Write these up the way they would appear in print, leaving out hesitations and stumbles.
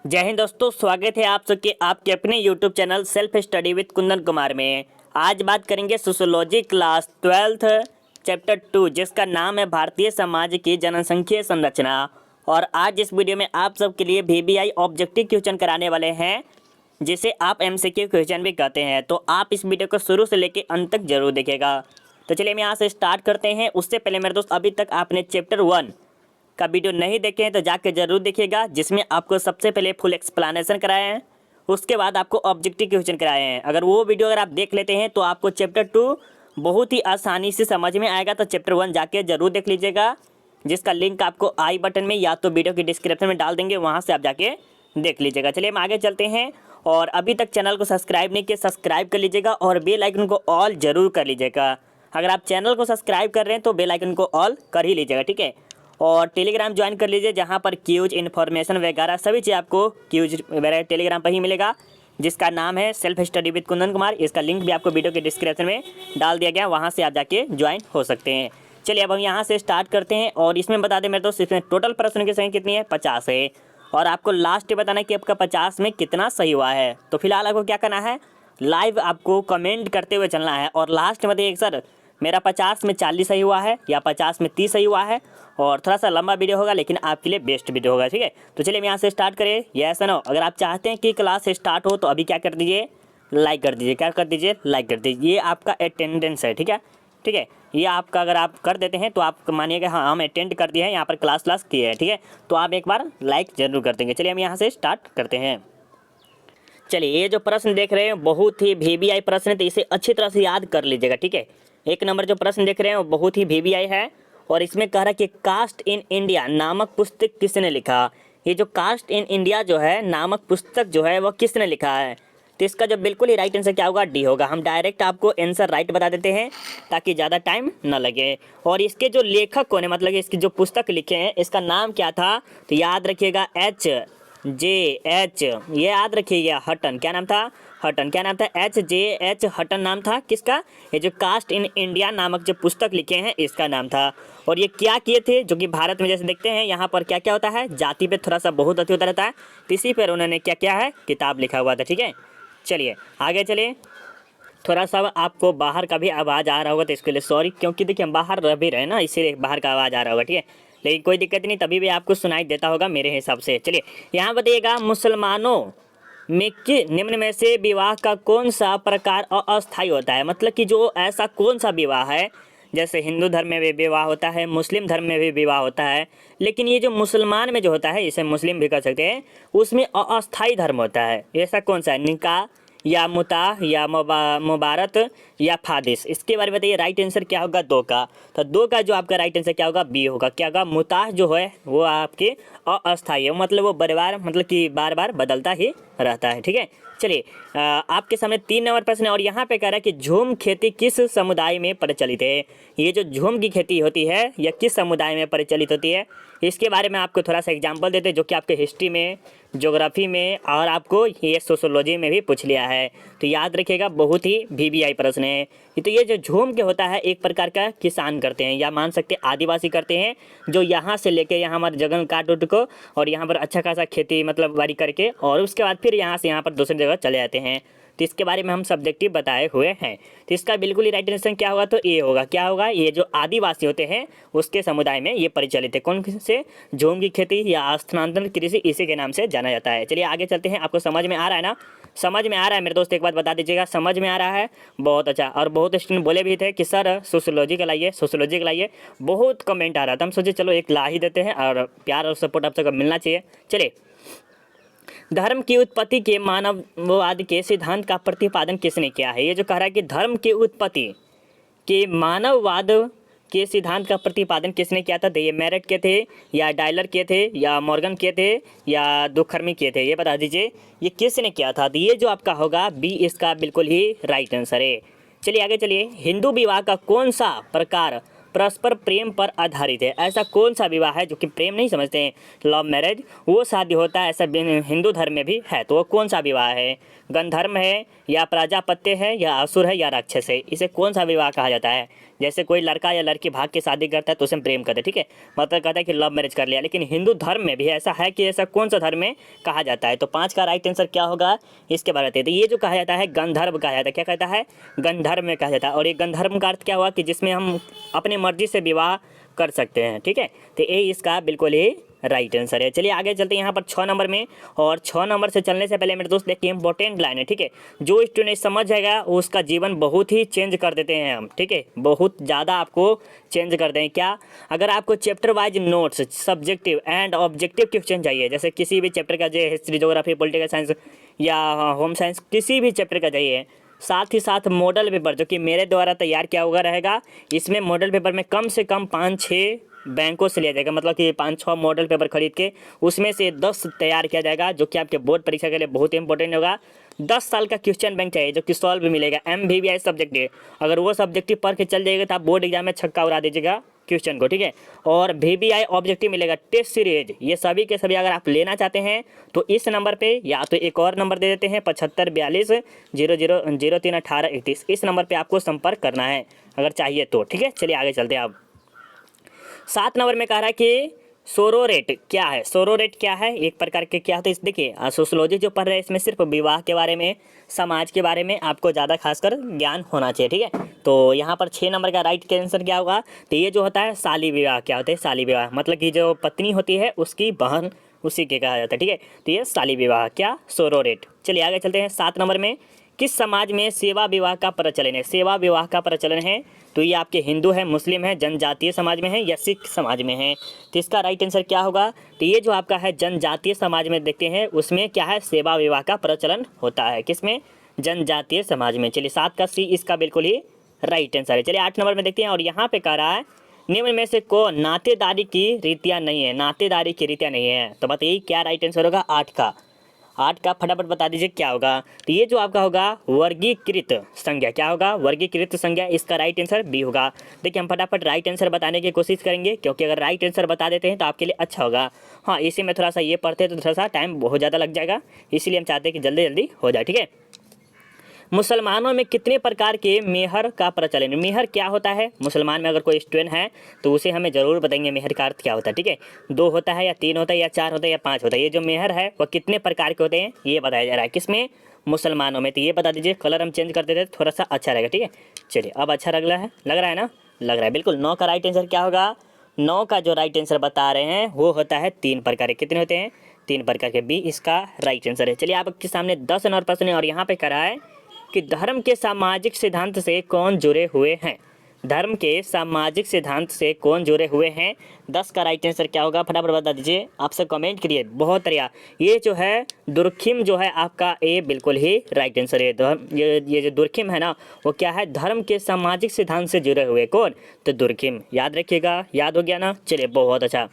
जय हिंद दोस्तों, स्वागत है आप सबके आपके अपने YouTube channel self study with Kundan Kumar में। आज बात करेंगे सोशियोलॉजी क्लास 12th चैप्टर 2, जिसका नाम है भारतीय समाज की जनसंख्या संरचना। और आज इस वीडियो में आप सबके लिए VBI ऑब्जेक्टिव क्वेश्चन कराने वाले हैं, जिसे आप MCQ क्वेश्चन भी कहते हैं। तो आप इस वीडियो को शुरू से लेकर अंत तक जरूर देखिएगा। तो चलिए हम यहाँ से स्टार्ट करते हैं। उससे पहले मेरे दोस्त, अभी तक आपने चैप्टर 1 का वीडियो नहीं देखे हैं तो जाके जरूर देखिएगा, जिसमें आपको सबसे पहले फुल एक्सप्लेनेशन कराए हैं, उसके बाद आपको ऑब्जेक्टिव क्वेश्चन कराए हैं। अगर वो वीडियो अगर आप देख लेते हैं तो आपको चैप्टर 2 बहुत ही आसानी से समझ में आएगा। तो चैप्टर 1 जाके जरूर देख लीजिएगा, जिसका लिंक आपको आई बटन में या तो वीडियो की डिस्क्रिप्शन में डाल देंगे, वहाँ से आप जाके देख लीजिएगा। चलिए हम आगे चलते हैं। और अभी तक चैनल को सब्सक्राइब नहीं किया, सब्सक्राइब कर लीजिएगा और बेल आइकन को ऑल जरूर कर लीजिएगा। अगर आप चैनल को सब्सक्राइब कर रहे हैं तो बेल आइकन को ऑल कर ही लीजिएगा, ठीक है। और टेलीग्राम ज्वाइन कर लीजिए, जहाँ पर क्यूज इन्फॉर्मेशन वगैरह सभी चीज़ आपको क्यूज वगैरह टेलीग्राम पर ही मिलेगा, जिसका नाम है self study with Kundan Kumar. इसका लिंक भी आपको वीडियो के डिस्क्रिप्शन में डाल दिया गया, वहाँ से आप जाके ज्वाइन हो सकते हैं। चलिए अब हम यहाँ से स्टार्ट करते हैं। और इसमें बता दें मेरे दोस्त, इसमें टोटल प्रश्न की संख्या कितनी है? 50 है। और आपको लास्ट बताना है कि आपका 50 में कितना सही हुआ है। तो फिलहाल आपको क्या करना है, लाइव आपको कमेंट करते हुए चलना है और लास्ट में बताइए सर मेरा 50 में 40 सही हुआ है या 50 में 30 सही हुआ है। और थोड़ा सा लंबा वीडियो होगा, लेकिन आपके लिए बेस्ट वीडियो होगा, ठीक है। तो चलिए हम यहाँ से स्टार्ट करें। यस नो, अगर आप चाहते हैं कि क्लास स्टार्ट हो तो अभी क्या कर दीजिए, लाइक कर दीजिए। क्या कर दीजिए? लाइक कर दीजिए। ये आपका अटेंडेंस है, ठीक है, ठीक है। ये आपका अगर आप कर देते हैं तो आप मानिएगा हाँ हम अटेंड कर दिए हैं, यहाँ पर क्लास किए हैं, ठीक है। तो आप एक बार लाइक जरूर कर देंगे। चलिए हम यहाँ से स्टार्ट करते हैं। चलिए ये जो प्रश्न देख रहे हैं बहुत ही VBI प्रश्न है, तो इसे अच्छी तरह से याद कर लीजिएगा, ठीक है। एक नंबर जो प्रश्न देख रहे हैं वो बहुत ही VBI है। और इसमें कह रहा है कि कास्ट इन इंडिया नामक पुस्तक किसने लिखा। ये जो कास्ट इन इंडिया जो है नामक पुस्तक जो है वो किसने लिखा है। तो इसका जो बिल्कुल ही राइट आंसर क्या होगा? डी होगा। हम डायरेक्ट आपको आंसर राइट बता देते हैं ताकि ज़्यादा टाइम ना लगे। और इसके जो लेखक कौन है, मतलब इसकी जो पुस्तक लिखे हैं, इसका नाम क्या था? तो याद रखिएगा HJH, ये याद रखिएगा, हटन। क्या नाम था? हटन। क्या नाम था? HJH हटन नाम था किसका? ये जो कास्ट इन इंडिया नामक जो पुस्तक लिखे हैं इसका नाम था। और ये क्या किए थे, जो कि भारत में जैसे देखते हैं यहाँ पर क्या क्या होता है, जाति पे थोड़ा सा बहुत अति होता रहता है, तो इसी पर उन्होंने क्या क्या है, किताब लिखा हुआ था, ठीक है। चलिए आगे चलिए। थोड़ा सा आपको बाहर का भी आवाज़ आ रहा होगा तो इसके लिए सॉरी, क्योंकि देखिए हम बाहर रह भी रहे हैं ना, इसीलिए बाहर का आवाज़ आ रहा होगा, ठीक है। लेकिन कोई दिक्कत नहीं, तभी भी आपको सुनाई देता होगा मेरे हिसाब से। चलिए यहाँ बताइएगा, मुसलमानों में कि निम्न में से विवाह का कौन सा प्रकार अस्थायी होता है। मतलब कि जो ऐसा कौन सा विवाह है, जैसे हिंदू धर्म में भी विवाह होता है, मुस्लिम धर्म में भी विवाह होता है, लेकिन ये जो मुसलमान में जो होता है, इसे मुस्लिम भी कर सकते हैं, उसमें अस्थायी धर्म होता है। ऐसा कौन सा है? निकाह या मुताह या मुबारत या फादिस। इसके बारे में बताइए राइट आंसर क्या होगा? 2 का। तो 2 का जो आपका राइट आंसर क्या होगा? बी होगा। क्या होगा? मुताह जो है वो आपके अस्थायी है, मतलब वो बार मतलब कि बार बार बदलता ही रहता है, ठीक है। चलिए आपके सामने 3 नंबर प्रश्न है। और यहाँ पे कह रहा है कि झूम खेती किस समुदाय में प्रचलित है। ये जो झूम की खेती होती है यह किस समुदाय में प्रचलित होती है, इसके बारे में आपको थोड़ा सा एग्जाम्पल देते हैं, जो कि आपके हिस्ट्री में, ज्योग्राफी में और आपको ये सोशियोलॉजी में भी पूछ लिया है। तो याद रखिएगा, बहुत ही VBI प्रश्न है। तो ये जो झूम के होता है एक प्रकार का किसान करते हैं, या मान सकते आदिवासी करते हैं, जो यहाँ से लेके यहाँ हमारे जगह काट उट को और यहाँ पर अच्छा खासा खेती मतलब बाड़ी करके और उसके बाद फिर यहाँ से यहाँ पर दूसरी जगह चले जाते हैं। तो इसके बारे में हम सब्जेक्टिव बताए हुए हैं। तो इसका बिल्कुल ही राइट आंसर क्या होगा? तो ए होगा। क्या होगा? ये जो आदिवासी होते हैं उसके समुदाय में ये प्रचलित है। कौन से? झूम की खेती या स्थानांतरण कृषि, इसी के नाम से जाना जाता है। चलिए आगे चलते हैं। आपको समझ में आ रहा है ना? समझ में आ रहा है मेरे दोस्त? एक बात बता दीजिएगा, समझ में आ रहा है? बहुत अच्छा। और बहुत स्टूडेंट बोले भी थे कि सर सोशियोलॉजी का लाइए, सोशियोलॉजी का लाइए, बहुत कमेंट आ रहा था। हम सोचे चलो एक ला ही देते हैं, और प्यार और सपोर्ट आप सबको मिलना चाहिए। चलिए, धर्म की उत्पत्ति के मानववाद के सिद्धांत का प्रतिपादन किसने किया है। ये जो कह रहा है कि धर्म की उत्पत्ति के मानववाद के सिद्धांत का प्रतिपादन किसने किया था, तो ये मेरिट के थे या डायलर के थे या मॉर्गन के थे या दुखर्मी के थे, ये बता दीजिए ये किसने किया था। तो ये जो आपका होगा बी, इसका बिल्कुल ही राइट आंसर है। चलिए आगे चलिए। हिंदू विवाह का कौन सा प्रकार परस्पर प्रेम पर आधारित है। ऐसा कौन सा विवाह है जो कि प्रेम नहीं समझते हैं, लव मैरिज, वो शादी होता है, ऐसा हिंदू धर्म में भी है। तो वो कौन सा विवाह है? गंधर्व है या प्रजापत्य है या असुर है या राक्षस है, इसे कौन सा विवाह कहा जाता है? जैसे कोई लड़का या लड़की भाग के शादी करता है तो उसे प्रेम करते हैं, ठीक है, मतलब कहता है कि लव मैरिज कर लिया। लेकिन हिंदू धर्म में भी ऐसा है कि ऐसा कौन सा धर्म में कहा जाता है? तो 5 का राइट आंसर क्या होगा इसके बारे में। तो ये जो कहा जाता है गंधर्व कहा जाता है। क्या कहता है? गंधर्व में कहा जाता है। और ये गंधर्व का अर्थ क्या हुआ कि जिसमें हम अपनी मर्जी से विवाह कर सकते हैं, ठीक है। तो ये इसका बिल्कुल ही राइट आंसर है। चलिए आगे चलते हैं यहाँ पर 6 नंबर में। और 6 नंबर से चलने से पहले मेरे दोस्त देखिए इंपॉर्टेंट लाइन है, ठीक है। जो स्टूडेंट समझ जाएगा उसका जीवन बहुत ही चेंज कर देते हैं हम, ठीक है, बहुत ज़्यादा आपको चेंज कर दें। क्या? अगर आपको chapter wise notes, subjective and objective question चाहिए, जैसे किसी भी चैप्टर का, जो हिस्ट्री, ज्योग्राफी, पॉलिटिकल साइंस या होम साइंस, किसी भी चैप्टर का चाहिए, साथ ही साथ मॉडल पेपर जो कि मेरे द्वारा तैयार किया हुआ रहेगा, इसमें मॉडल पेपर में कम से कम 5-6 बैंकों से लिया जाएगा, मतलब कि 5-6 मॉडल पेपर खरीद के उसमें से 10 तैयार किया जाएगा, जो कि आपके बोर्ड परीक्षा के लिए बहुत इंपॉर्टेंट होगा। 10 साल का क्वेश्चन बैंक चाहिए जो कि सॉल्व भी मिलेगा। MVVI सब्जेक्टिव, अगर वो सब्जेक्टिव पढ़ के चल जाएगा तो आप बोर्ड एग्जाम में छक्का उड़ा दीजिएगा क्वेश्चन को, ठीक है। और VVI ऑब्जेक्टिव मिलेगा, टेस्ट सीरीज, ये सभी के सभी अगर आप लेना चाहते हैं तो इस नंबर पे, या तो एक और नंबर दे देते हैं 754200031831, इस नंबर पे आपको संपर्क करना है अगर चाहिए तो, ठीक है। चलिए आगे चलते हैं। आप 7 नंबर में कह रहा है कि सोरोरेट क्या है? सोरोरेट क्या है? एक प्रकार के क्या होता है? देखिए सोशोलॉजी जो पढ़ रहे हैं इसमें सिर्फ विवाह के बारे में, समाज के बारे में आपको ज़्यादा खासकर ज्ञान होना चाहिए, ठीक है। तो यहाँ पर 6 नंबर का राइट आंसर क्या होगा? तो ये जो होता है शाली विवाह। क्या होता है शाली विवाह? मतलब कि जो पत्नी होती है उसकी बहन, उसी के कहा जाता है, ठीक है। तो ये शाली विवाह, क्या? सोरोरेट। चलिए आगे चलते हैं। 7 नंबर में किस समाज में सेवा विवाह का प्रचलन है? सेवा विवाह का प्रचलन है तो ये आपके हिंदू है, मुस्लिम है, जनजातीय समाज में है या सिख समाज में है? तो इसका राइट आंसर क्या होगा? तो ये जो आपका है जनजातीय समाज में देखते हैं, उसमें क्या है? सेवा विवाह का प्रचलन होता है। किसमें? जनजातीय समाज में। चलिए 7 का सी इसका बिल्कुल ही राइट आंसर है। चलिए 8 नंबर में देखते हैं। और यहाँ पे कह रहा है निम्न में से कौन नातेदारी की रीतियाँ नहीं है? नातेदारी की रीतियाँ नहीं है, तो बताइए क्या राइट आंसर होगा 8 का? 8 का फटाफट बता दीजिए क्या होगा? तो ये जो आपका होगा वर्गीकृत संज्ञा। क्या होगा? वर्गीकृत संज्ञा। इसका राइट आंसर बी होगा। देखिए हम फटाफट राइट आंसर बताने की कोशिश करेंगे, क्योंकि अगर राइट आंसर बता देते हैं तो आपके लिए अच्छा होगा। हाँ, इसी में थोड़ा सा ये पढ़ते हैं तो थोड़ा सा टाइम बहुत ज़्यादा लग जाएगा, इसीलिए हम चाहते हैं कि जल्दी जल्दी हो जाए, ठीक है। मुसलमानों में कितने प्रकार के मेहर का प्रचलन? मेहर क्या होता है? मुसलमान में अगर कोई स्टूडेंट है तो उसे हमें ज़रूर बताएंगे मेहर का अर्थ क्या होता है, ठीक है। 2 होता है या 3 होता है या 4 होता है या 5 होता है? ये जो मेहर है वह कितने प्रकार के होते हैं ये बताया जा रहा है। किसमें? मुसलमानों में। तो ये बता दीजिए। कलर हम चेंज कर देते हैं थोड़ा सा अच्छा रहेगा, ठीक है। चलिए अब अच्छा लग रहा है ना? लग रहा है बिल्कुल। 9 का राइट आंसर क्या होगा? 9 का जो राइट आंसर बता रहे हैं वो होता है 3 प्रकार के। कितने होते हैं? 3 प्रकार के। बी इसका राइट आंसर है। चलिए आपके सामने 10 नंबर प्रश्न है और यहाँ पे करा है कि धर्म के सामाजिक सिद्धांत से कौन जुड़े हुए हैं? धर्म के सामाजिक सिद्धांत से कौन जुड़े हुए हैं? 10 का राइट आंसर क्या होगा? फटाफट बता दीजिए। आप सब कमेंट करिए। बहुत बढ़िया। ये जो है दुर्खिम जो है आपका ए बिल्कुल ही राइट आंसर है। ये जो दुर्खिम है ना वो क्या है? धर्म के सामाजिक सिद्धांत से जुड़े हुए। कौन? तो दुर्खिम। याद रखिएगा। याद हो गया ना? चलिए बहुत अच्छा।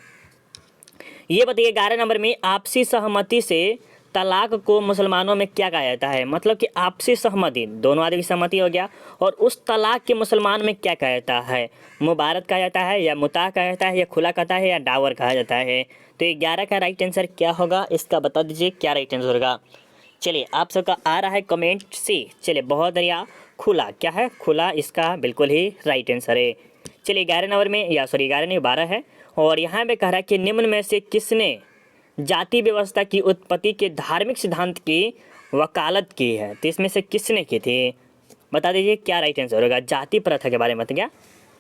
ये बताइए 11 नंबर में आपसी सहमति से तलाक को मुसलमानों में क्या कहा जाता है? मतलब कि आपसी सहमति, दोनों आदमी की सहमति हो गया, और उस तलाक के मुसलमान में क्या कहा जाता है? मुबारक कहा जाता है या मुता कहा जाता है या खुला कहता है या डावर कहा जाता है? तो 11 का राइट आंसर क्या होगा? इसका बता दीजिए क्या राइट आंसर होगा। चलिए आप सबका आ रहा है कमेंट से। चलिए बहुत बढ़िया। खुला। क्या है? खुला इसका बिल्कुल ही राइट आंसर है। चलिए 11 नंबर में, या सॉरी 11 नहीं 12 है। और यहाँ पे कह रहा है कि निम्न में से किसने जाति व्यवस्था की उत्पत्ति के धार्मिक सिद्धांत की वकालत की है? तो इसमें से किसने की थी? बता दीजिए क्या राइट आंसर होगा। जाति प्रथा के बारे में क्या?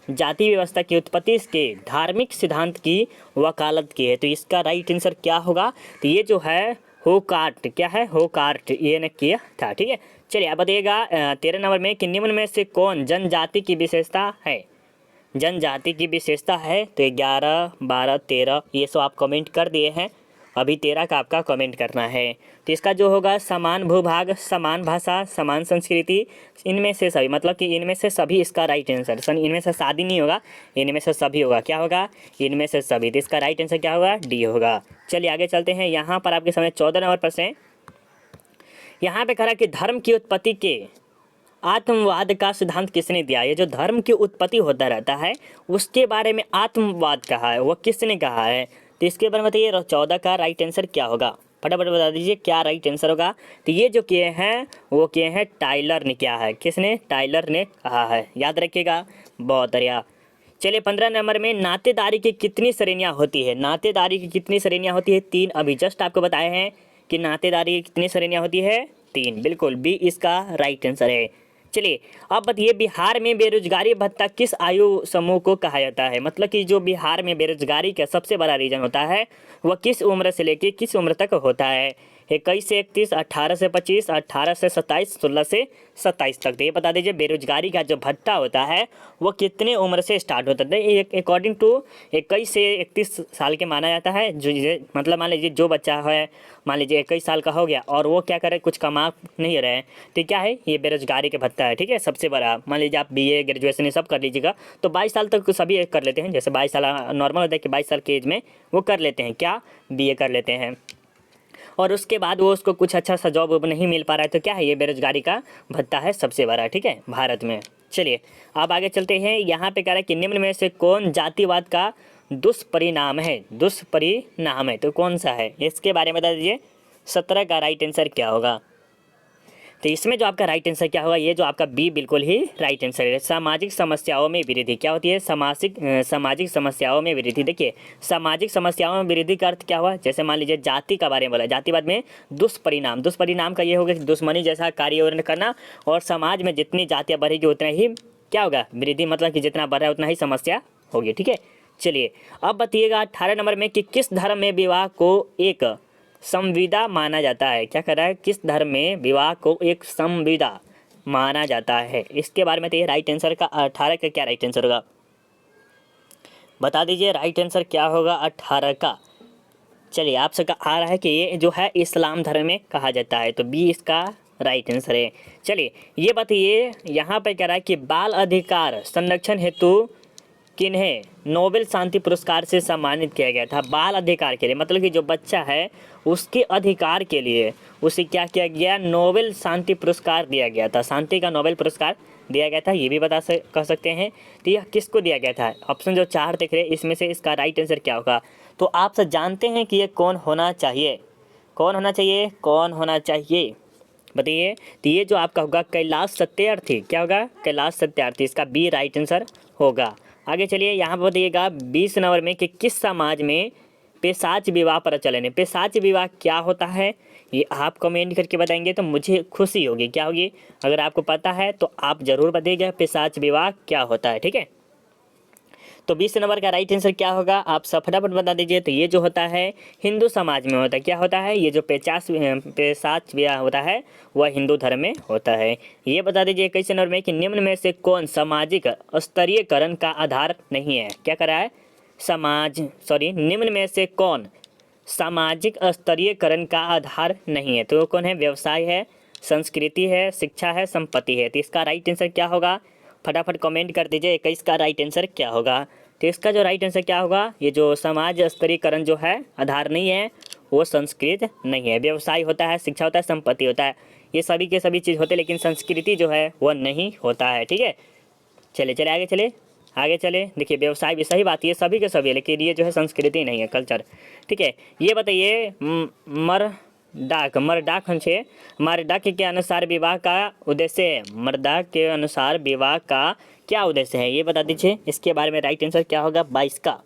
जाति व्यवस्था की उत्पत्ति के धार्मिक सिद्धांत की वकालत की है। तो इसका राइट आंसर क्या होगा? तो ये जो है होकार्ट। क्या है? होकार्ट, ये ने किया था, ठीक है। चलिए आप बताइएगा 13 नंबर में कि निम्न में से कौन जनजाति की विशेषता है? जनजाति की विशेषता है। तो 11, 12, 13 ये सब आप कमेंट कर दिए हैं। अभी 13 का आपका कमेंट करना है। तो इसका जो होगा समान भूभाग, समान भाषा, समान संस्कृति, इनमें से सभी, मतलब कि इनमें से सभी इसका राइट आंसर। इनमें से शादी नहीं होगा, इनमें से सभी होगा। क्या होगा? इनमें से सभी। तो इसका राइट आंसर क्या होगा? डी होगा। चलिए आगे चलते हैं। यहाँ पर आपके सामने 14 नंबर प्रश्न है। यहाँ पे कह रहा है कि धर्म की उत्पत्ति के आत्मवाद का सिद्धांत किसने दिया? ये जो धर्म की उत्पत्ति होता रहता है उसके बारे में आत्मवाद कहा है, वो किसने कहा है? तो इसके बारे में बताइए 14 का राइट आंसर क्या होगा? फटाफट बता दीजिए क्या राइट आंसर होगा। तो ये जो किए हैं वो किए हैं टाइलर ने, क्या है, किसने, टाइलर ने कहा है, याद रखिएगा। बहुत बढ़िया। चलिए 15 नंबर में नातेदारी की कितनी श्रेणियां होती है, नातेदारी की कितनी श्रेणियां होती है, 3। अभी जस्ट आपको बताए हैं कि नातेदारी की कितनी श्रेणियां होती है, 3। बिल्कुल बी इसका राइट आंसर है। चलिए अब बताइए बिहार में बेरोजगारी भत्ता किस आयु समूह को कहा जाता है, मतलब कि जो बिहार में बेरोजगारी का सबसे बड़ा रीजन होता है वह किस उम्र से लेकर किस उम्र तक होता है। 21 से 31, 18 से 25, 18 से 27, 16 से 27 तक। तो ये बता दीजिए बेरोजगारी का जो भत्ता होता है वो कितने उम्र से स्टार्ट होता है। अकॉर्डिंग टू 21 से 31 साल के माना जाता है। जो मतलब मान लीजिए जो बच्चा है, मान लीजिए 21 साल का हो गया और वो क्या करे, कुछ कमा नहीं रहे, तो क्या है, ये बेरोजगारी के भत्ता है। ठीक है, सबसे बड़ा मान लीजिए आप BA ग्रेजुएशन ये सब कर लीजिएगा तो 22 साल तक सभी कर लेते हैं। जैसे 22 साल नॉर्मल होता है कि 22 साल के एज में वो कर लेते हैं, क्या, BA कर लेते हैं, और उसके बाद वो उसको कुछ अच्छा सा जॉब नहीं मिल पा रहा है, तो क्या है, ये बेरोजगारी का भत्ता है सबसे बड़ा। ठीक है, भारत में। चलिए अब आगे चलते हैं। यहाँ पे कह रहा है कि निम्न में से कौन जातिवाद का दुष्परिणाम है, दुष्परिणाम है, तो कौन सा है, इसके बारे में बता दीजिए। 17 का राइट आंसर क्या होगा। तो इसमें जो आपका राइट आंसर क्या होगा, ये जो आपका बी बिल्कुल ही राइट आंसर है। सामाजिक समस्याओं में वृद्धि, क्या होती है, सामाजिक समस्याओं में वृद्धि। देखिए सामाजिक समस्याओं में वृद्धि का अर्थ क्या हुआ, जैसे मान लीजिए जाति का बारे में बोला, जातिवाद में दुष्परिणाम, दुष्परिणाम का ये होगा कि दुश्मनी जैसा कार्य करना, और समाज में जितनी जातियाँ बढ़ेगी उतना ही क्या होगा, वृद्धि, मतलब कि जितना बढ़ रहा है उतना ही समस्या होगी। ठीक है, चलिए अब बताइएगा 18 नंबर में कि किस धर्म में विवाह को एक संविदा माना जाता है। क्या कर रहा है, किस धर्म में विवाह को एक संविदा माना जाता है, इसके बारे में। तो ये राइट आंसर का 18 का क्या राइट आंसर होगा, बता दीजिए राइट आंसर क्या होगा 18 का। चलिए आप सबका आ रहा है कि ये जो है इस्लाम धर्म में कहा जाता है, तो बी इसका राइट आंसर है। चलिए ये बताइए यहाँ पर कह रहा है कि बाल अधिकार संरक्षण हेतु किन्हें नोबेल शांति पुरस्कार से सम्मानित किया गया था। बाल अधिकार के लिए, मतलब कि जो बच्चा है उसके अधिकार के लिए उसे क्या किया गया, नोबेल शांति पुरस्कार दिया गया था, शांति का नोबेल पुरस्कार दिया गया था, ये भी कह सकते हैं। तो यह किसको दिया गया था, ऑप्शन जो 4 दिख रहे हैं इसमें से इसका राइट आंसर क्या होगा। तो आप सब जानते हैं कि ये कौन होना चाहिए, कौन होना चाहिए, कौन होना चाहिए, बताइए। तो ये जो आपका होगा कैलाश सत्यार्थी, क्या होगा, कैलाश सत्यार्थी, इसका बी राइट आंसर होगा। आगे चलिए यहाँ पर बताइएगा 20 नंबर में कि किस समाज में पेशाच विवाह प्रचलन है। पेशाच विवाह क्या होता है ये आप कमेंट करके बताएंगे तो मुझे खुशी होगी, क्या होगी, अगर आपको पता है तो आप ज़रूर बताइएगा पेशाच विवाह क्या होता है। ठीक है, तो 20 नंबर का राइट आंसर क्या होगा, आप सब फटाफट बता दीजिए। तो ये जो होता है हिंदू समाज में होता है, क्या होता है, ये जो पेशाच विवाह होता है वह हिंदू धर्म में होता है। ये बता दीजिए 21 नंबर में कि निम्न में से कौन सामाजिक स्तरीयकरण का आधार नहीं है। क्या करा है, निम्न में से कौन सामाजिक स्तरीयकरण का आधार नहीं है, तो कौन है, व्यवसाय है, संस्कृति है, शिक्षा है, संपत्ति है। तो इसका राइट आंसर क्या होगा, फटाफट कमेंट कर दीजिए 21 का राइट आंसर क्या होगा। तो इसका जो राइट आंसर क्या होगा, ये जो समाज स्तरीकरण जो है आधार नहीं है वो संस्कृत नहीं है, व्यवसाय होता है, शिक्षा होता है, संपत्ति होता है, ये सभी के सभी चीज़ होते हैं, लेकिन संस्कृति जो है वह नहीं होता है। ठीक है, चले आगे चले। देखिए व्यवसाय भी सही बात है, सभी के सभी, लेकिन ये जो है संस्कृति नहीं है, कल्चर। ठीक है, ये बताइए मर्दाक के अनुसार विवाह का उद्देश्य है, मर्दाक के अनुसार विवाह का क्या उद्देश्य है, ये बता दीजिए। इसके बारे में राइट आंसर क्या होगा 22 का।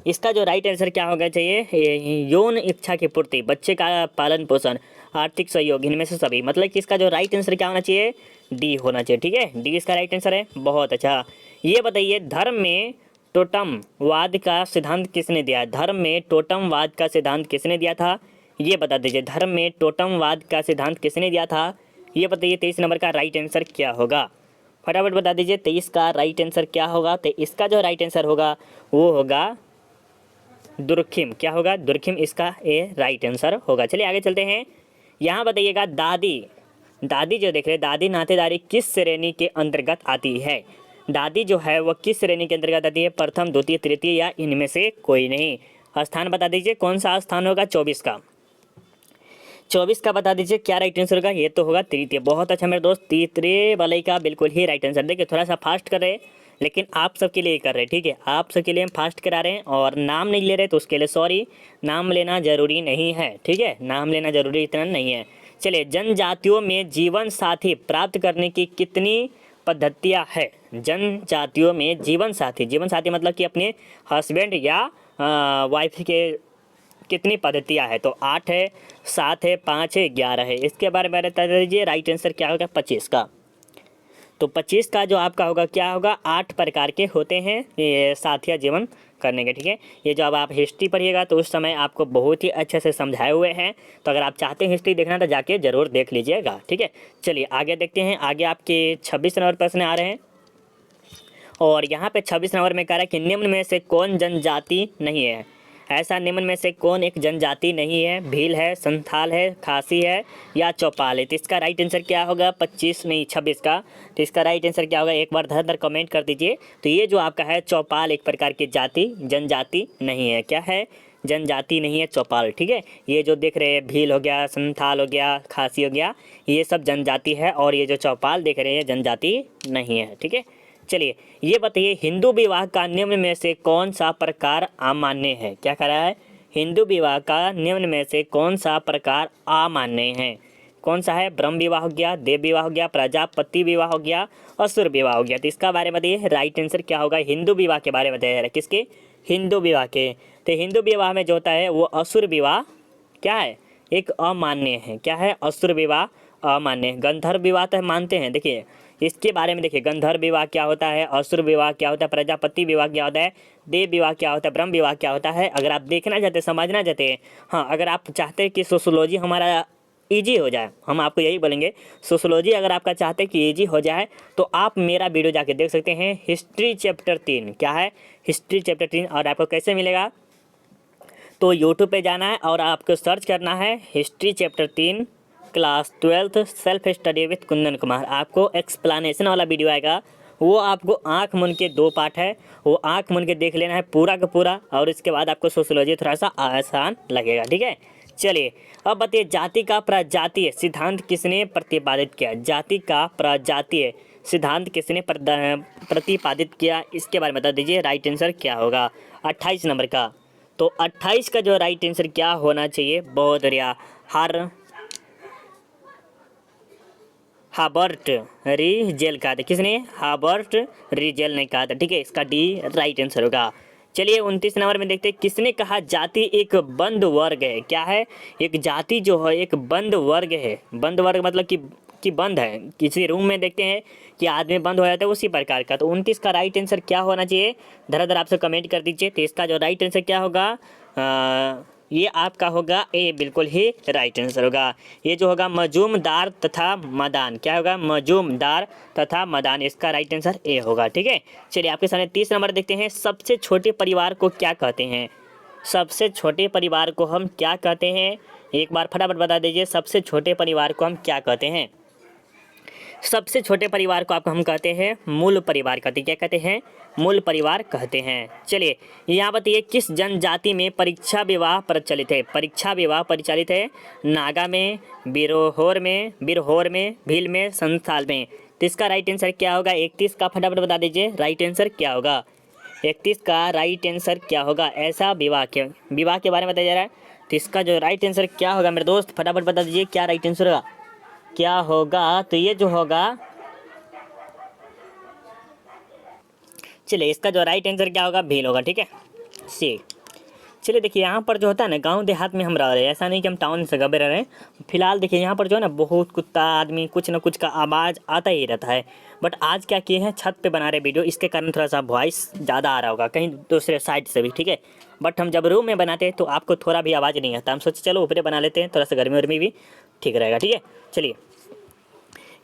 इसका जो राइट आंसर क्या होगा चाहिए, यौन इच्छा की पूर्ति, बच्चे का पालन पोषण, आर्थिक सहयोग, इनमें से सभी, मतलब कि इसका जो राइट आंसर क्या होना चाहिए, डी होना चाहिए। ठीक है, डी इसका राइट आंसर है, बहुत अच्छा। ये बताइए धर्म में टोटमवाद का सिद्धांत किसने दिया, धर्म में टोटमवाद का सिद्धांत किसने दिया था, ये बता दीजिए। धर्म में टोटमवाद का सिद्धांत किसने दिया था, ये बताइए। 23 नंबर का राइट आंसर क्या होगा, फटाफट बता दीजिए 23 का राइट आंसर क्या होगा। तो इसका जो राइट आंसर होगा वो होगा दुर्खिम, क्या होगा, दुर्खिम इसका ए राइट आंसर होगा। चलिए आगे चलते हैं। यहाँ बताइएगा दादी जो देख रहे हैं, दादी नातेदारी किस श्रेणी के अंतर्गत आती है, दादी जो है वो किस श्रेणी के अंतर्गत आती है, प्रथम, द्वितीय, तृतीय या इनमें से कोई नहीं। स्थान बता दीजिए, कौन सा स्थान होगा 24 का, 24 का बता दीजिए क्या राइट आंसर होगा, ये तो होगा तृतीय। बहुत अच्छा मेरे दोस्त, तृतीय वाले का बिल्कुल ही राइट आंसर। देखिए थोड़ा सा फास्ट कर रहे लेकिन आप सबके लिए कर रहे हैं, ठीक है, आप सबके लिए हम फास्ट करा रहे हैं और नाम नहीं ले रहे तो उसके लिए सॉरी, नाम लेना ज़रूरी नहीं है, ठीक है, नाम लेना ज़रूरी इतना नहीं है। चलिए, जनजातियों में जीवन साथी प्राप्त करने की कितनी पद्धतियाँ है? जनजातियों में जीवन साथी मतलब कि अपने हस्बैंड या वाइफ के कितनी पद्धतियाँ है? तो 8 है, 7 है, 5 है, 11 है। इसके बारे में बता दीजिए, राइट आंसर क्या होगा? 25 का। तो 25 का जो आपका होगा क्या होगा? 8 प्रकार के होते हैं ये साथिया जीवन करने के, ठीक है। ये जो अब आप हिस्ट्री पढ़िएगा तो उस समय आपको बहुत ही अच्छे से समझाए हुए हैं, तो अगर आप चाहते हैं हिस्ट्री देखना तो जाके ज़रूर देख लीजिएगा, ठीक है। चलिए आगे देखते हैं। आगे आपके 26 नंबर प्रश्न आ रहे हैं और यहाँ पे 26 नंबर में कह रहा है कि निम्न में से कौन जनजाति नहीं है? ऐसा निम्न में से कौन एक जनजाति नहीं है? भील है, संथाल है, खासी है या चौपाल है? तो इसका राइट आंसर क्या होगा? 26 का। तो इसका राइट आंसर क्या होगा? एक बार धर कमेंट कर दीजिए। तो ये जो आपका है चौपाल एक प्रकार की जनजाति नहीं है। क्या है? जनजाति नहीं है, चौपाल, ठीक है। ये जो देख रहे हैं भील हो गया, संथाल हो गया, खासी हो गया, ये सब जनजाति है और ये जो चौपाल देख रहे हैं जनजाति नहीं है, ठीक है। चलिए ये बताइए, हिंदू विवाह का निम्न में से कौन सा प्रकार अमान्य है? क्या कह रहा है? हिंदू विवाह का निम्न में से कौन सा प्रकार अमान्य है? कौन सा है? ब्रह्म विवाह हो गया, देव विवाह हो गया, प्रजापति विवाह हो गया, असुर विवाह हो गया। तो इसका बारे में बताइए, राइट आंसर क्या होगा? हिंदू विवाह के बारे में बताया जा रहा है। किसके? हिंदू विवाह के। तो हिंदू विवाह में जो होता है वो असुर विवाह क्या है? एक अमान्य है। क्या है? असुर विवाह अमान्य। गंधर्व विवाह तो मानते हैं। देखिए इसके बारे में देखिए, गंधर्व विवाह क्या होता है, असुर विवाह क्या होता है, प्रजापति विवाह क्या होता है, देव विवाह क्या होता है, ब्रह्म विवाह क्या होता है। अगर आप देखना चाहते हैं, समझना चाहते हैं, हाँ, अगर आप चाहते हैं कि सोशियोलॉजी हमारा ईजी हो जाए, हम आपको यही बोलेंगे, सोशियोलॉजी अगर आपका चाहते हैं कि ईजी हो जाए तो आप मेरा वीडियो जाके देख सकते हैं, हिस्ट्री चैप्टर 3। क्या है? History chapter 3। और आपको कैसे मिलेगा? तो यूट्यूब पे जाना है और आपको सर्च करना है history chapter 3 class 12 self study with Kundan Kumar. आपको एक्सप्लेनेशन वाला वीडियो आएगा, वो आपको आंख मूंद के 2 पार्ट है, वो आंख मूंद के देख लेना है पूरा का पूरा, और इसके बाद आपको सोशियोलॉजी थोड़ा सा आसान लगेगा, ठीक है। चलिए अब बताइए, जाति का प्रजातीय सिद्धांत किसने प्रतिपादित किया? जाति का प्रजातीय सिद्धांत किसने प्रतिपादित किया? इसके बारे में बता दीजिए, राइट आंसर क्या होगा? 28 नंबर का। तो 28 का जो राइट आंसर क्या होना चाहिए? बहुत बढ़िया, हाबर्ट रीजेल कहा था। किसने? हाबर्ट रीजेल ने कहा था, ठीक है। इसका डी राइट आंसर होगा। चलिए 29 नंबर में देखते हैं, किसने कहा जाति एक बंद वर्ग है? क्या है? एक जाति जो है एक बंद वर्ग है। बंद वर्ग मतलब कि बंद है। किसी रूम में देखते हैं कि आदमी बंद हो जाता है, उसी प्रकार का। तो 29 का राइट आंसर क्या होना चाहिए? धर आपसे कमेंट कर दीजिए। तो इसका जो राइट आंसर क्या होगा? ये आपका होगा ए, बिल्कुल ही राइट आंसर होगा। ये जो होगा मजूमदार तथा मदान। क्या होगा? मजूमदार तथा मदान। इसका राइट आंसर ए होगा, ठीक है। चलिए आपके सामने 30 नंबर देखते हैं, सबसे छोटे परिवार को क्या कहते हैं? सबसे छोटे परिवार को हम क्या कहते हैं? एक बार फटाफट बता दीजिए, सबसे छोटे परिवार को हम क्या कहते हैं? सबसे छोटे परिवार को हम कहते हैं मूल परिवार कहते हैं। क्या कहते हैं? मूल परिवार कहते हैं। चलिए यहाँ बताइए, किस जनजाति में परीक्षा विवाह प्रचलित है? परीक्षा विवाह प्रचलित है नागा में, बिरहोर में, भील में, संथाल में। तो इसका राइट आंसर क्या होगा? 31 का फटाफट बता दीजिए, राइट आंसर क्या होगा? 31 का राइट आंसर क्या होगा? ऐसा विवाह के बारे में बताया जा रहा है। तो इसका जो राइट आंसर क्या होगा मेरे दोस्त, फटाफट बता दीजिए, क्या राइट आंसर होगा? क्या होगा? तो ये जो होगा, चलिए इसका जो राइट आंसर क्या होगा? भील होगा, ठीक है, सी। चलिए देखिए, यहाँ पर जो होता है ना, गांव देहात में हम रह रहे हैं, ऐसा नहीं कि हम टाउन से गबे रह रहे हैं। फिलहाल देखिए यहाँ पर जो है ना, बहुत कुत्ता आदमी कुछ ना कुछ का आवाज़ आता ही रहता है। बट आज क्या किए हैं, छत पे बना रहे वीडियो, इसके कारण थोड़ा सा वॉइस ज़्यादा आ रहा होगा कहीं दूसरे साइड से भी, ठीक है। बट हम जब रूम में बनाते हैं तो आपको थोड़ा भी आवाज़ नहीं आता। हम सोचे चलो ऊपर बना लेते हैं, थोड़ा सा गर्मी वर्मी भी ठीक रहेगा, ठीक है। चलिए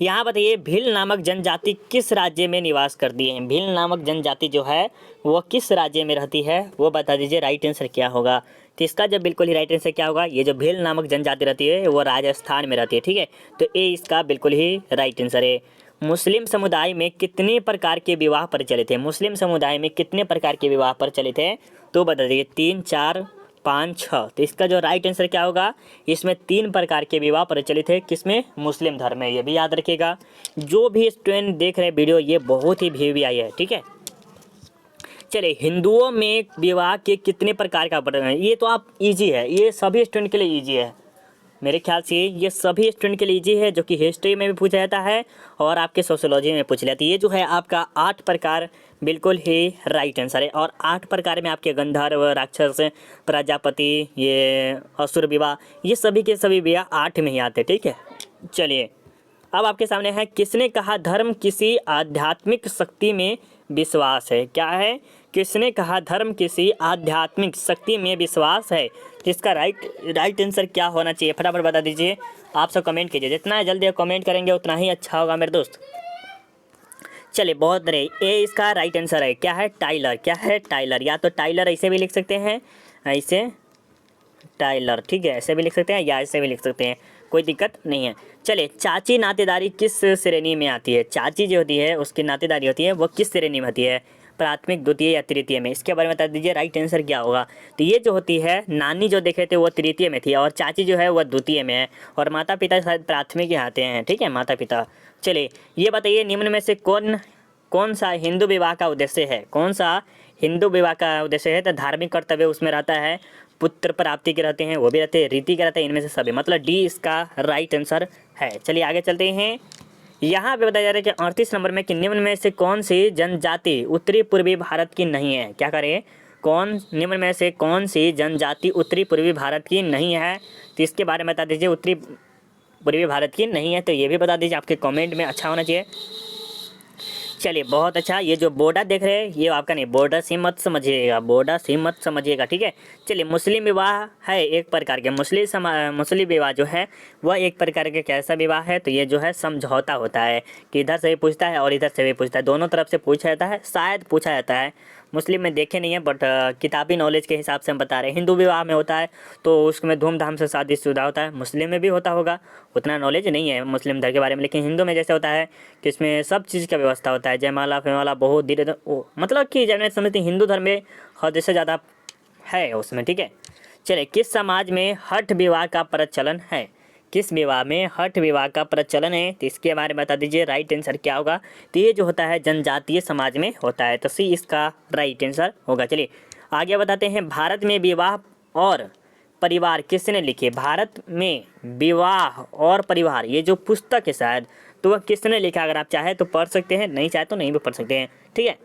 यहाँ बताइए, भील नामक जनजाति किस राज्य में निवास करती है? भील नामक जनजाति जो है वो किस राज्य में रहती है, वो बता दीजिए, राइट आंसर क्या होगा? तो इसका जब बिल्कुल ही राइट आंसर क्या होगा? ये जो भील नामक जनजाति रहती है वो राजस्थान में रहती है, ठीक है। तो ए इसका बिल्कुल ही राइट आंसर है। मुस्लिम समुदाय में कितने प्रकार के विवाह प्रचलित है? मुस्लिम समुदाय में कितने प्रकार के विवाह प्रचलित है? तो बता दीजिए, 3, 4, 5, 6। तो इसका जो राइट आंसर क्या होगा? इसमें 3 प्रकार के विवाह प्रचलित है। किसमें? मुस्लिम धर्म में। ये भी याद रखिएगा। जो भी स्टूडेंट देख रहे वीडियो, ये बहुत ही वीआईपी है, ठीक है। चलिए, हिंदुओं में विवाह के कितने प्रकार का वर्णन है? ये तो आप इजी है, ये सभी स्टूडेंट के लिए इजी है मेरे ख्याल से। ये सभी स्टूडेंट के लिए इजी है, जो कि हिस्ट्री में भी पूछा जाता है और आपके सोशियोलॉजी में पूछ जाती है। ये जो है आपका 8 प्रकार बिल्कुल ही राइट आंसर है। और 8 प्रकार में आपके गंधर्व, राक्षस, प्रजापति, ये असुर विवाह, ये सभी के सभी विवाह 8 में ही आते हैं। ठीक है, चलिए अब आपके सामने है, किसने कहा धर्म किसी आध्यात्मिक शक्ति में विश्वास है? क्या है? किसने कहा धर्म किसी आध्यात्मिक शक्ति में विश्वास है? इसका राइट आंसर क्या होना चाहिए? फटाफट बता दीजिए। आप सब कमेंट कीजिए, जितना जल्दी कमेंट करेंगे उतना ही अच्छा होगा मेरे दोस्त। चलिए, बहुत रहे, ए इसका राइट आंसर है। क्या है? टाइलर। क्या है? टाइलर। या तो टाइलर ऐसे भी लिख सकते हैं, ऐसे टाइलर, ठीक है, ऐसे भी लिख सकते हैं या ऐसे भी लिख सकते हैं, कोई दिक्कत नहीं है। चलिए, चाची नातेदारी किस श्रेणी में आती है? चाची जो होती है उसकी नातेदारी होती है वो किस श्रेणी में आती है? प्राथमिक, द्वितीय या तृतीय में? इसके बारे में बता दीजिए, राइट आंसर क्या होगा? तो ये जो होती है, नानी जो देखे थे वो तृतीय में थी और चाची जो है वो द्वितीय में है, और माता पिता शायद प्राथमिक में आते हैं। ठीक है, माता पिता। चलिए, ये बताइए, निम्न में से कौन सा हिंदू विवाह का उद्देश्य है? कौन सा हिंदू विवाह का उद्देश्य है? तो धार्मिक कर्तव्य उसमें रहता है, पुत्र प्राप्ति के रहते हैं, वो भी रहते हैं, रीति के रहते हैं, इनमें से सभी, मतलब डी इसका राइट आंसर है। चलिए आगे चलते हैं। यहाँ पे बताया जा रहा है कि 38 नंबर में कि निम्न में से कौन सी जनजाति उत्तरी पूर्वी भारत की नहीं है? क्या करें? निम्न में से कौन सी जनजाति उत्तरी पूर्वी भारत की नहीं है? तो इसके बारे में बता दीजिए, उत्तरी पूर्वी भारत की नहीं है तो ये भी बता दीजिए, आपके कमेंट में अच्छा होना चाहिए। चलिए, बहुत अच्छा। ये जो बॉर्डर देख रहे हैं ये आपका नहीं, बॉर्डर से मत समझिएगा, बॉर्डर से मत समझिएगा, ठीक है। चलिए, मुस्लिम विवाह है एक प्रकार के, मुस्लिम विवाह जो है वह एक प्रकार के कैसा विवाह है? तो ये जो है समझौता होता है कि इधर से भी पूछता है और इधर से भी पूछता है, दोनों तरफ से पूछा जाता है, शायद पूछा जाता है। मुस्लिम में देखे नहीं है बट किताबी नॉलेज के हिसाब से हम बता रहे हैं। हिंदू विवाह में होता है तो उसमें धूमधाम से शादीशुदा होता है, मुस्लिम में भी होता होगा, उतना नॉलेज नहीं है मुस्लिम धर्म के बारे में। लेकिन हिंदू में जैसे होता है कि इसमें सब चीज़ का व्यवस्था होता है, जयमाला फेमाला बहुत धीरे, मतलब कि जब समझती हिंदू धर्म में हद से ज़्यादा है उसमें, ठीक है। चलिए, किस समाज में हठ विवाह का प्रचलन है? किस विवाह में हठ विवाह का प्रचलन है? तो इसके बारे में बता दीजिए, राइट आंसर क्या होगा? तो ये जो होता है जनजातीय समाज में होता है, तो सी इसका राइट आंसर होगा। चलिए आगे बताते हैं, भारत में विवाह और परिवार किसने लिखे? भारत में विवाह और परिवार, ये जो पुस्तक है शायद, तो वह किसने लिखा? अगर आप चाहे तो पढ़ सकते हैं, नहीं चाहे तो नहीं भी पढ़ सकते हैं, ठीक है।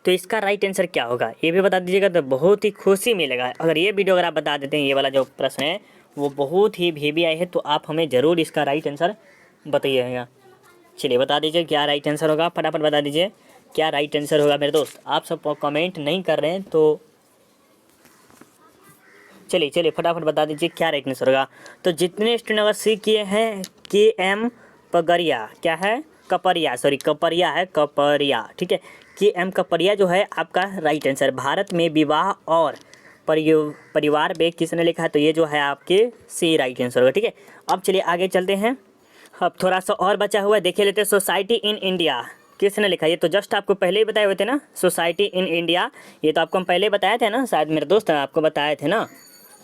तो इसका राइट आंसर क्या होगा ये भी बता दीजिएगा, तो बहुत ही खुशी मिलेगा अगर ये वीडियो अगर आप बता देते हैं। ये वाला जो प्रश्न है वो बहुत ही VVI है, तो आप हमें ज़रूर इसका राइट आंसर बताइएगा। चलिए बता दीजिए क्या राइट आंसर होगा, फटाफट बता दीजिए क्या राइट आंसर होगा मेरे दोस्त। आप सब कमेंट नहीं कर रहे हैं तो चलिए फटाफट बता दीजिए क्या राइट आंसर होगा। तो जितने स्टूडेंट अगर सी किए हैं KM पगरिया, क्या है? कपरिया है, कपरिया, ठीक है। KM कपरिया जो है आपका राइट आंसर। भारत में विवाह और परिवार में किसने लिखा है? तो ये जो है आपके सी राइट आंसर होगा, ठीक है। अब चलिए आगे चलते हैं, अब थोड़ा सा और बचा हुआ है, देखिए लेते हैं। सोसाइटी इन इंडिया किसने लिखा? ये तो जस्ट आपको पहले ही बताए हुए थे ना, सोसाइटी इन इंडिया, ये तो आपको हम पहले बताए थे ना, शायद मेरे दोस्त आपको बताए थे ना।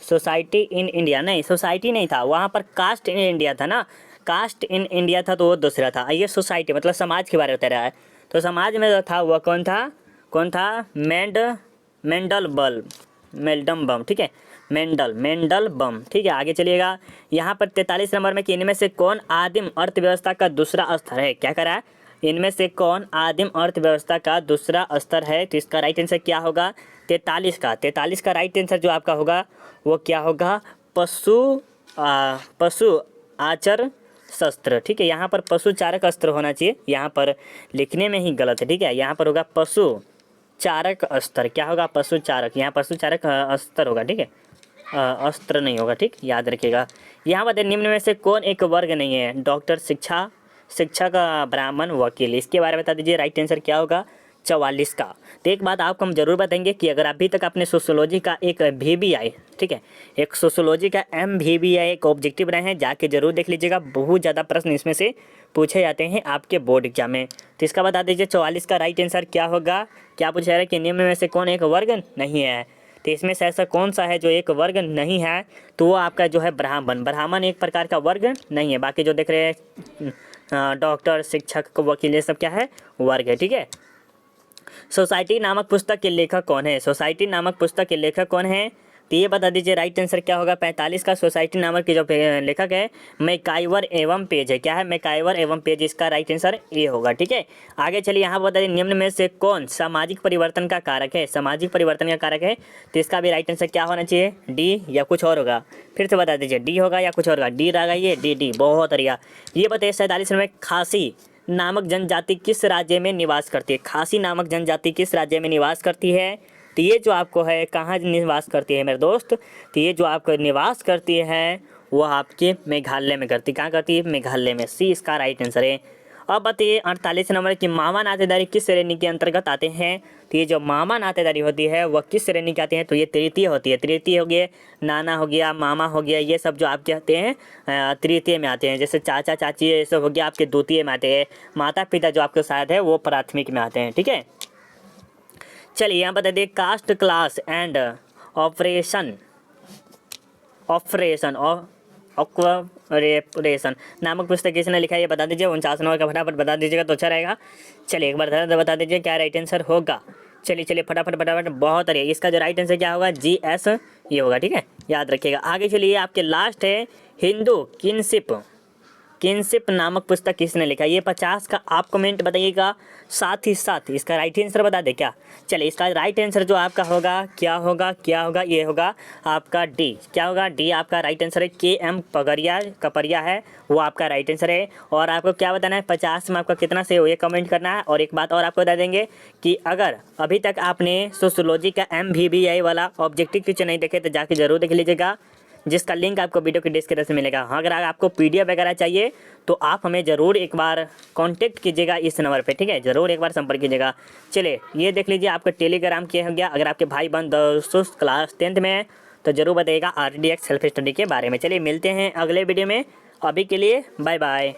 सोसाइटी इन इंडिया नहीं, सोसाइटी नहीं था, वहाँ पर कास्ट इन इंडिया था ना, कास्ट इन इंडिया था तो वो दूसरा था। ये सोसाइटी मतलब समाज के बारे में बता रहा है, तो समाज में जो था वह कौन था? मेंडल बम, ठीक है, मेंडल बम, ठीक है। आगे चलिएगा, यहाँ पर 43 नंबर में कि इनमें से कौन आदिम अर्थव्यवस्था का दूसरा स्तर है? क्या करा है? इनमें से कौन आदिम अर्थव्यवस्था का दूसरा स्तर है? तो इसका राइट आंसर क्या होगा? 43 का राइट आंसर जो आपका होगा वो क्या होगा? पशु आचर शस्त्र, ठीक है। यहाँ पर पशु चारक अस्त्र होना चाहिए, यहाँ पर लिखने में ही गलत है, ठीक है। यहाँ पर होगा पशु चारक अस्त्र, क्या होगा? पशु चारक, यहाँ पशु चारक अस्त्र होगा, ठीक है, अस्त्र नहीं होगा, ठीक, याद रखिएगा। यहाँ पर निम्न में से कौन एक वर्ग नहीं है? डॉक्टर, शिक्षक, ब्राह्मण, वकील, इसके बारे में बता दीजिए राइट आंसर क्या होगा? 44 का। तो एक बात आपको हम जरूर बताएंगे कि अगर अभी तक आपने सोशियोलॉजी का एक VBI, ठीक है, एक सोशियोलॉजी का MVBI एक ऑब्जेक्टिव बनाए हैं, जाके जरूर देख लीजिएगा, बहुत ज़्यादा प्रश्न इसमें से पूछे जाते हैं आपके बोर्ड एग्जाम में। तो इसका बता दीजिए 44 का राइट आंसर क्या होगा? क्या पूछा जा रहा है कि निम्न में से कौन एक वर्ग नहीं है? तो इसमें से ऐसा कौन सा है जो एक वर्ग नहीं है? तो वो आपका जो है ब्राह्मण एक प्रकार का वर्ग नहीं है। बाकी जो देख रहे हैं डॉक्टर, शिक्षक, वकील, ये सब क्या है? वर्ग है, ठीक है। सोसाइटी नामक पुस्तक के लेखक कौन है? सोसाइटी नामक पुस्तक के लेखक कौन है? तो ये बता दीजिए। राइट आंसर क्या होगा? 45 का सोसाइटी नामक के जो लेखक है मैकाइवर एवं पेज है। क्या है? मैकाइवर एवं पेज, इसका राइट आंसर ये होगा। ठीक है, आगे चलिए। यहाँ बता दीजिए निम्न में से कौन सामाजिक परिवर्तन का कारक है? सामाजिक परिवर्तन का कारक है, तो इसका भी राइट आंसर क्या होना चाहिए? डी या कुछ और होगा? फिर से बता दीजिए, डी होगा या कुछ और होगा? डी रहेगा ये, डी। बहुत बढ़िया। ये बताइए 47 में खासी नामक जनजाति किस राज्य में निवास करती है? खासी नामक जनजाति किस राज्य में निवास करती है? तो ये जो आपको है कहाँ निवास करती है मेरे दोस्त? तो ये जो आपको निवास करती है वो आपके मेघालय में करती है। कहाँ करती है? मेघालय में। सी इसका राइट आंसर है। अब बताइए 48 नंबर की मामा नातेदारी किस श्रेणी के अंतर्गत आते हैं? तो ये जो मामा नातेदारी होती है वह किस श्रेणी के आते हैं? तो ये तृतीय होती है। तृतीय हो गया, नाना हो गया, मामा हो गया, ये सब जो आप कहते हैं तृतीय में आते हैं। जैसे चाचा चाची ये सब हो गया आपके द्वितीय में आते हैं। माता पिता जो आपके साथ है वो प्राथमिक में आते हैं। ठीक है, चलिए यहाँ बता दें कास्ट क्लास एंड ऑपरेशन नामक पुस्तक किसने लिखा है? ये बता दीजिए। 49 नंबर का फटाफट बता दीजिएगा तो अच्छा रहेगा। चलिए एक बार बता दीजिए क्या राइट आंसर होगा। चलिए फटाफट बहुत रही। इसका जो राइट आंसर क्या होगा? GS ये होगा। ठीक है, याद रखिएगा। आगे चलिए आपके लास्ट है हिंदू किनशिप नामक पुस्तक किसने लिखा? ये 50 का आप कमेंट बताइएगा। साथ ही साथ इसका राइट आंसर बता दें क्या? चलिए इसका राइट आंसर जो आपका होगा क्या होगा? ये होगा आपका डी। क्या होगा? डी आपका राइट आंसर है। KM कपरिया है वो आपका राइट आंसर है। और आपको क्या बताना है? 50 में आपका कितना से हो ये कमेंट करना है। और एक बात और आपको बता देंगे कि अगर अभी तक आपने सोशियोलॉजी का MVBI वाला ऑब्जेक्टिव क्वेश्चन नहीं देखे तो जाके जरूर देख लीजिएगा, जिसका लिंक आपको वीडियो के डिस्क्रिप्शन में मिलेगा। हाँ, अगर आपको PDF वगैरह चाहिए तो आप हमें ज़रूर एक बार कांटेक्ट कीजिएगा इस नंबर पे। ठीक है, ज़रूर एक बार संपर्क कीजिएगा। चलिए ये देख लीजिए आपका टेलीग्राम किया हो गया। अगर आपके भाई बहन दोस्तों क्लास 10th में है तो ज़रूर बताइएगा RDX सेल्फ स्टडी के बारे में। चलिए मिलते हैं अगले वीडियो में। अभी के लिए बाय बाय।